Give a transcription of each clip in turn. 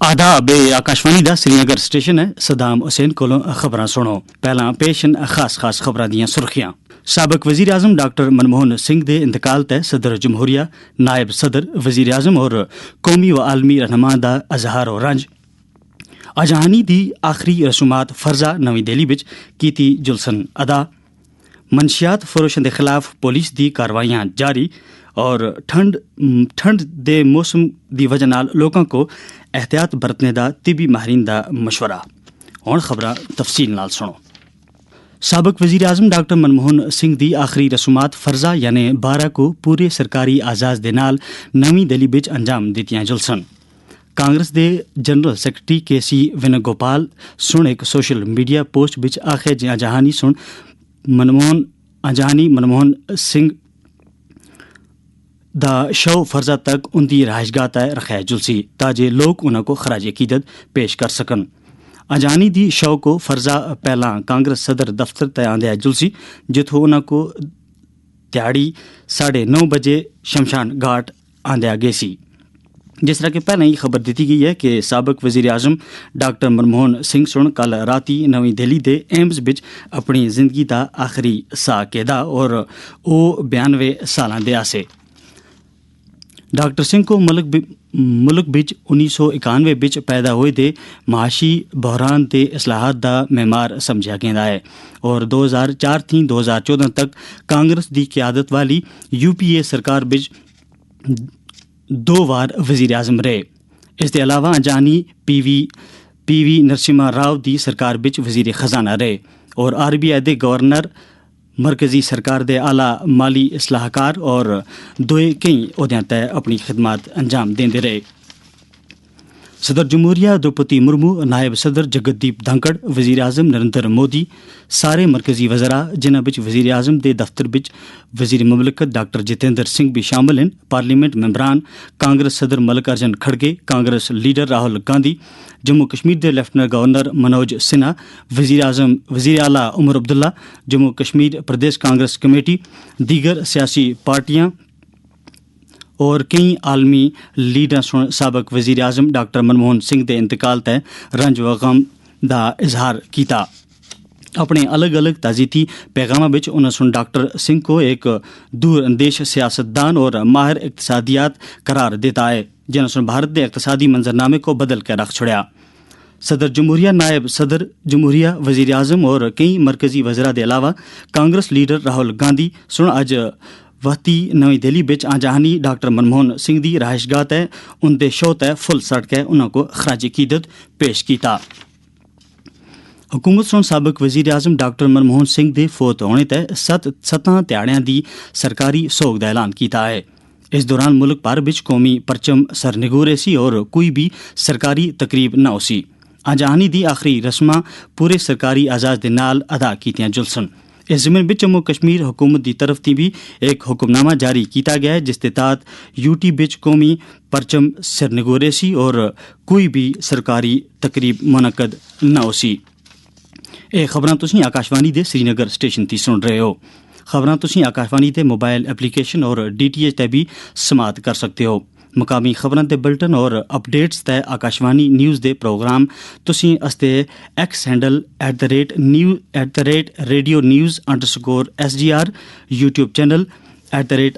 آداب آکاشوانی دا سری نگر سٹیشن ہے Saddam Hussein کولوں خبراں سنو پہلاں پیشن خاص خبراں دیاں سرخیاں۔ سابق وزیر اعظم ڈاکٹر منموہن سنگھ دے انتقال تے صدر جمہوریہ، نائب صدر، وزیر اعظم اور قومی و عالمی رہنما دا اظہار و رنج۔ اجہانی دی آخری رسومات فرضہ نویں دہلی وچ کیتی جلسن ادا۔ منشیات فروشن دے خلاف پولیس دی کاروائیاں جاری اور ٹھنڈ دے موسم دی وجہ نال لوکاں کو احتیاط برتنے دا طبی ماہرین دا مشورہ۔ ہن خبراں تفصیل نال سنو۔ سابق وزیر اعظم ڈاکٹر منموہن سنگھ دی آخری رسومات فرضہ یعنی 12 کو پورے سرکاری اعزاز دے نال نویں دہلی وچ انجام دتیاں جلسن۔ کانگریس دے جنرل سیکرٹری کے سی وینوگوپال سن ایک سوشل میڈیا پوسٹ وچ آخر اجہانی منموہن سنگھ دا شو فرضہ تک ان دی رہائش گاہ تے رکھا جلسی تاکہ لوگ انہاں کو خراج عقیدت پیش کر سکن۔ اجہانی دی شو کو فرضہ پہلاں کانگریس صدر دفتر تے آندیا جلسی جتھوں انہاں کو دیہاڑی 9:30 بجے شمشان گھاٹ آندیا گئی سی۔ جس طرح کہ پہلے ہی خبر دیتی گئی ہے کہ سابق وزیر اعظم ڈاکٹر منموہن سنگھ سن کل راتی نویں دہلی دے ایمز وچ اپنی زندگی دا آخری سا کیدا اور او 92 سالاں دے آسے۔ ڈاکٹر سنگھ کو ملک بچ 1991 بچ پیدا ہوئے دے معاشی بحران تے اصلاحات دا معمار سمجھا گیندا ہے اور 2004 تھی 2014 تک کانگریس دی قیادت والی UPA سرکار بچ 2 بار وزیر اعظم رہے۔ اس دے علاوہ اجہانی پی وی نرسمہا راؤ دی سرکار بچ وزیر خزانہ رہے اور RBI دے گورنر، مرکزی سرکار دے اعلیٰ مالی اصلاحکار اور دوئے کئی عہدیاں تے اپنی خدمات انجام دیندے رہے۔ صدر جمہوریہ دروپدی مرمو، نائب صدر جگت دیپ دھنکڑ، وزیر اعظم نریندر مودی، سارے مرکزی وزراء جنہاں بچ وزیر اعظم دے دفتر بچ وزیر مملکت ڈاکٹر جتیندر سنگھ بھی شامل ہیں، پارلیمنٹ ممبران، کانگریس صدر ملکارجن کھڑگے، کانگریس لیڈر راہل گاندھی، جموں کشمیر دے لیفٹیننٹ گورنر منوج سنہا، وزیر اعلیٰ عمر عبداللہ، جموں کشمیر پردیش کانگریس کمیٹی، دیگر سیاسی پارٹیاں اور کئی عالمی لیڈراں سابق وزیر اعظم ڈاکٹر منموہن سنگھ دے انتقال تے رنج و غم دا اظہار کیتا۔ اپنے الگ الگ تعزیتی پیغامات وچ انہاں سن ڈاکٹر سنگھ کو ایک دور اندیش سیاستدان اور ماہر اقتصادیات قرار دیتا ہے جنہاں سن بھارت دے اقتصادی منظرنامے کو بدل کے رکھ چھڑیا۔ صدر جمہوریہ، نائب صدر جمہوریہ، وزیر اعظم اور کئی مرکزی وزراء دے علاوہ کانگریس لیڈر راہل گاندھی سن اج وقتی نویں دہلی بچ اجہانی ڈاکٹر منموہن سنگھ دی رہائش گاہ تے ان دے شو تے فل سڑ کے انہاں کو خراج عقیدت پیش کیتا۔ حکومت سن سابق وزیر اعظم ڈاکٹر منموہن سنگھ دے فوت ہونے تے 7 تہاڑیاں دی سرکاری سوگ دا اعلان کیتا ہے۔ اس دوران ملک بھر وچ قومی پرچم سرنگورے سی اور کوئی بھی سرکاری تقریب نہ ہو سی۔ اجہانی دی آخری رسماں پورے سرکاری اعزاز دے نال ادا کیتیاں جلسن۔ اس ضمن وچ جموں کشمیر حکومت دی طرف تھی بھی ایک حکم نامہ جاری کیتا گیا ہے جس کے تحت UT وچ قومی پرچم سرنگورے سی اور کوئی بھی سرکاری تقریب منعقد نہ ہو سی۔ یہ خبراں تسی آکاشوانی دے سری نگر سٹیشن تی سن رہے ہو۔ خبراں تسی آکاشوانی دے موبائل اپلیکیشن اور DTH تے بھی سماعت کر سکتے ہو۔ مقامی خبراں تے بلٹن اور اپڈیٹس تے آکاشوانی نیوز دے پروگرام تسی استے X handle @radio news_SGR، YouTube channel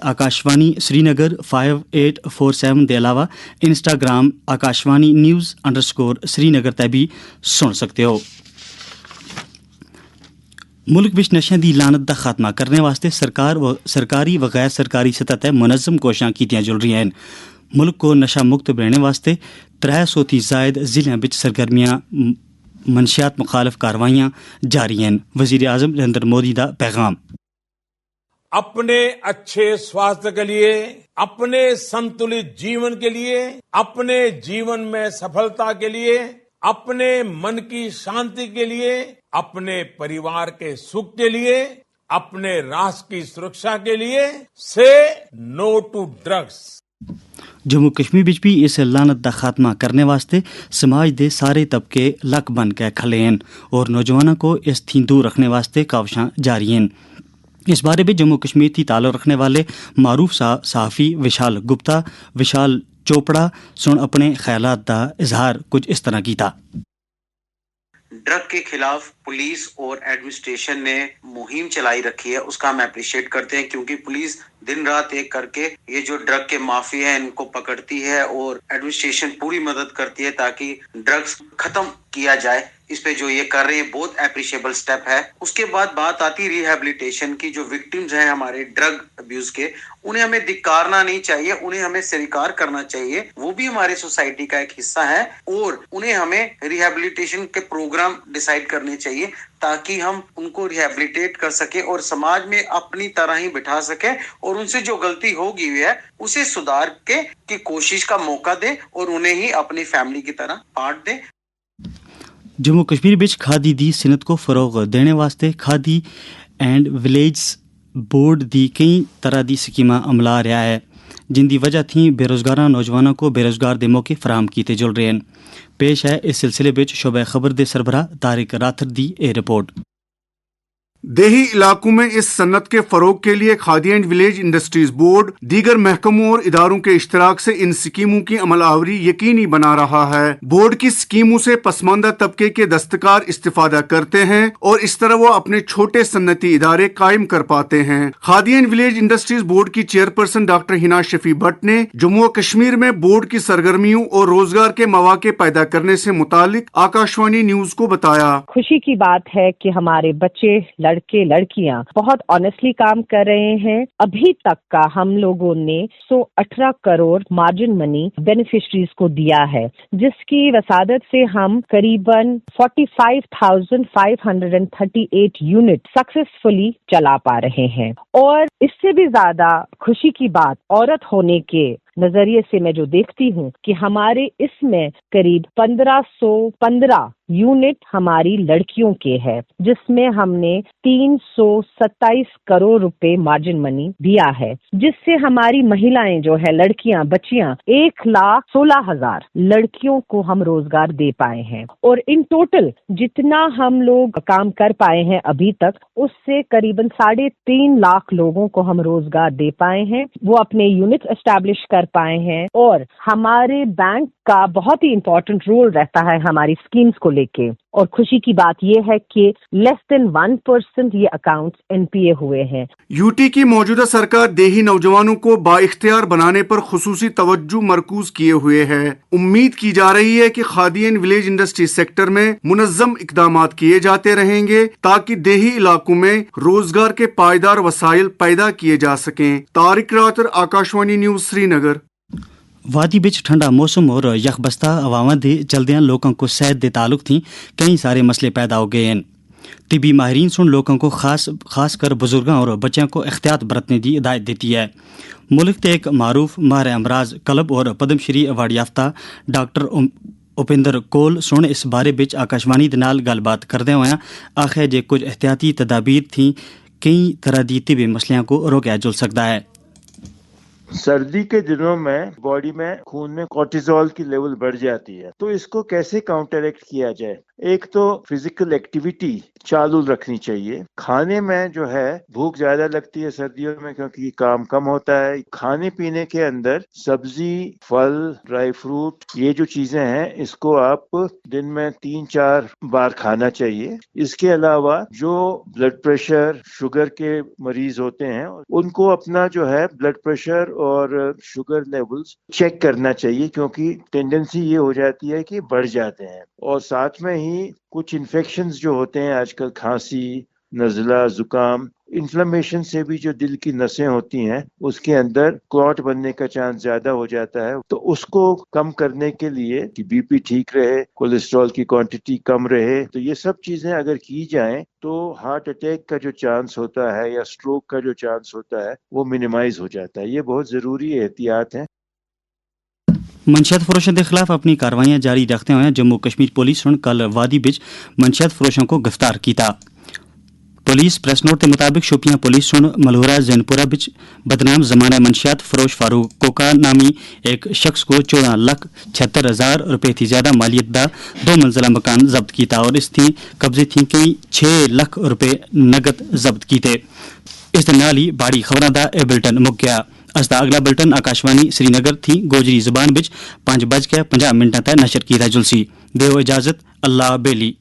@Akashvani Srinagar 5847 دے علاوہ انسٹاگرام آکاشوانی news_سری نگر تے بھی سن سکتے ہو۔ ملک وچ نشیاں دی لعنت دا خاتمہ کرنے واسطے سرکاری و غیر سرکاری سطح تے منظم کوششاں کیتیاں جل رہی ہیں۔ ملک کو نشہ مکت بنانے واسطے 300 تھی زائد ضلع وچ سرگرمیاں منشیات مخالف کاروائیاں جاری ہیں۔ وزیر اعظم نریندر مودی دا پیغام۔ اپنے اچھے سواستھ کے لیے، اپنے سنتلت جیون کے لیے، اپنے جیون میں سفلتا کے لیے، اپنے من کی شانتی کے لیے، اپنے پریوار کے سکھ کے لیے، اپنے راشٹر کی سرکشا کے لیے سے نو ٹو ڈرگس۔ جموں کشمیر وچ بھی اس لعنت دا خاتمہ کرنے واسطے سماج دے سارے طبقے لک بن کے کھلے ہیں اور نوجوانوں کو اس تھی دور رکھنے واسطے کاوشاں جاری ہیں۔ اس بارے میں جموں کشمیر تھی تعلق رکھنے والے معروف صحافی وشال چوپڑا سن اپنے خیالات دا اظہار کچھ اس طرح کیتا۔ ڈرگ کے خلاف پولیس اور ایڈمنسٹریشن نے مہم چلائی رکھی ہے، اس کا ہم اپریشیٹ کرتے ہیں، کیونکہ پولیس دن رات ایک کر کے یہ جو ڈرگ کے مافیا ہیں ان کو پکڑتی ہے اور ایڈمنسٹریشن پوری مدد کرتی ہے تاکہ ڈرگز ختم کیا جائے۔ اس پہ جو یہ کر رہے ہیں بہت اپریشیبل سٹیپ ہے۔ اس کے بعد بات آتی ریہیبلیٹیشن کی۔ جو وکٹمز ہیں ہمارے ڈرگ ابیوز کے، انہیں ہمیں دھکارنا نہیں چاہیے، انہیں ہمیں سویکار کرنا چاہیے، وہ بھی ہمارے سوسائٹی کا ایک حصہ ہے، اور انہیں ہمیں ریہیبلیٹیشن کے پروگرام ڈیسائیڈ کرنے چاہیے تاکہ ہم ان کو ریہیبلیٹیٹ کر سکیں اور سماج میں اپنی طرح ہی بٹھا سکیں، اور ان سے جو غلطی ہوگی ہوئی ہے اسے سدھار کے کی کوشش کا موقع دیں اور انہیں ہی اپنی فیملی کی طرح بانٹ دیں۔ جموں کشمیر بچ کھادی دی صنعت کو فروغ دینے واسطے کھادی اینڈ ولیجز بورڈ دی کئی طرح دی سکیماں عملا رہا ہے، جن دی وجہ تھی بے روزگار نوجوانوں کو بے روزگار دے موقع فراہم کیتے جل رہے ہیں۔ پیش ہے اس سلسلے بچ شعبہ خبر دے سربراہ طارق راتھر دی اے رپورٹ۔ دیہی علاقوں میں اس صنعت کے فروغ کے لیے khadi and village industries board دیگر محکموں اور اداروں کے اشتراک سے ان سکیموں کی عمل آوری یقینی بنا رہا ہے۔ بورڈ کی سکیموں سے پسماندہ طبقے کے دستکار استفادہ کرتے ہیں اور اس طرح وہ اپنے چھوٹے صنعتی ادارے قائم کر پاتے ہیں۔ Khadi and village industries board کی چیئرپرسن ڈاکٹر ہنا شفیع بٹ نے جموں و کشمیر میں بورڈ کی سرگرمیوں اور روزگار کے مواقع پیدا کرنے سے متعلق آکاشوانی نیوز کو بتایا۔ خوشی کی بات ہے کہ ہمارے بچے لڑکے لڑکیاں بہت آنیسٹلی کام کر رہے ہیں۔ ابھی تک کا ہم لوگوں نے 118 کروڑ مارجن منی بینیفیشریز کو دیا ہے، جس کی وسادت سے ہم قریباً 45,538 یونٹ سکسیسفلی چلا پا رہے ہیں۔ اور اس سے بھی زیادہ خوشی کی بات عورت ہونے کے نظریے سے میں جو دیکھتی ہوں کہ ہمارے اس میں قریب 1515 یونٹ ہماری لڑکیوں کے ہے، جس میں ہم نے 327 کروڑ روپے مارجن منی دیا ہے، جس سے ہماری مہیلائیں جو ہے لڑکیاں بچیاں 1,16,000 لڑکیوں کو ہم روزگار دے پائے ہیں۔ اور ان ٹوٹل جتنا ہم لوگ کام کر پائے ہیں ابھی تک، اس سے قریباً 3.5 لاکھ لوگوں کو ہم روزگار دے پائے ہیں، وہ اپنے یونٹ اسٹیبلش کر پائے ہیں۔ اور ہمارے بینک کا بہت ہی امپورٹنٹ رول رہتا ہے ہماری اسکیمز کو لے کے۔ اور خوشی کی بات یہ ہے کہ لیس دین 1% یہ اکاؤنٹس NPA ہوئے ہیں۔ یوٹی کی موجودہ سرکار دیہی نوجوانوں کو بااختیار بنانے پر خصوصی توجہ مرکوز کیے ہوئے ہے۔ امید کی جا رہی ہے کہ khadi and village industry sector میں منظم اقدامات کیے جاتے رہیں گے تاکہ دیہی علاقوں میں روزگار کے پائیدار وسائل پیدا کیے جا سکیں۔ طارق راتھر، آکاشوانی نیوز، سری نگر۔ وادی بچ ٹھنڈا موسم اور یخ بستہ عواما دے چلدیاں لوگوں کو صحت دے تعلق تھیں کئی سارے مسئلے پیدا ہو گئے ہیں۔ طبی ماہرین سن لوگوں کو خاص کر بزرگوں اور بچوں کو احتیاط برتنے دی ہدایت دیتی ہے۔ ملک کے ایک معروف ماہر امراض قلب اور پدم شری ایوارڈ یافتہ ڈاکٹر اپندر کول سن اس بارے بچ آکاشوانی دے نال گل بات کردے ہوئے آخیا جے کچھ احتیاطی تدابیر تھیں کئی طرح دی طبی مسئلوں کو روکیا جل سکتا ہے۔ سردی کے دنوں میں باڈی میں خون میں کورٹیزول کی لیول بڑھ جاتی ہے، تو اس کو کیسے کاؤنٹر ایکٹ کیا جائے؟ ایک تو فزیکل ایکٹیویٹی چالو رکھنی چاہیے۔ کھانے میں جو ہے بھوک زیادہ لگتی ہے سردیوں میں کیونکہ کام کم ہوتا ہے۔ کھانے پینے کے اندر سبزی، پھل، ڈرائی فروٹ، یہ جو چیزیں ہیں اس کو آپ دن میں 3-4 بار کھانا چاہیے۔ اس کے علاوہ جو بلڈ پریشر، شوگر کے مریض ہوتے ہیں ان کو اپنا جو ہے بلڈ پریشر اور شوگر لیولز چیک کرنا چاہیے، کیونکہ ٹینڈنسی یہ ہو جاتی ہے کہ بڑھ جاتے ہیں۔ اور ساتھ میں ہی کچھ انفیکشنز جو ہوتے ہیں آج کل، کھانسی، نزلہ، زکام، انفلمیشن سے بھی جو دل کی نسیں ہوتی ہیں اس کے اندر کلوٹ بننے کا چانس زیادہ ہو جاتا ہے، تو اس کو کم کرنے کے لیے کہ بی پی ٹھیک رہے، کولیسٹرول کی کوانٹٹی کم رہے، تو یہ سب چیزیں اگر کی جائیں تو ہارٹ اٹیک کا جو چانس ہوتا ہے یا سٹروک کا جو چانس ہوتا ہے وہ منیمائز ہو جاتا ہے۔ یہ بہت ضروری احتیاط ہے۔ منشیات فروشوں کے خلاف اپنی کاروائیاں جاری رکھتے ہوئے جموں کشمیر پولیس نے کل وادی بچ منشیات فروشوں کو گرفتار کیتا۔ پولیس پریس نوٹ کے مطابق شوپیاں پولیس نے ملہورہ زینپورہ بچ بدنام زمانہ منشیات فروش فاروق کوکا نامی ایک شخص کو 14,76,000 روپے تھی زیادہ مالیت دا 2 منزلہ مکان ضبط کیتا اور اس تھی قبضے تھی کئی 6 لاکھ روپے نقد ضبط کیتے۔ اس دے نال ہی باڑی خبراں دا اے بلٹن مک گیا۔ اسدا اگلا بلٹن آکاشوانی سری نگر تھی گوجری زبان بچ 5:50 تے نشر کیتا جلسی. دیو اجازت اللہ بیلی.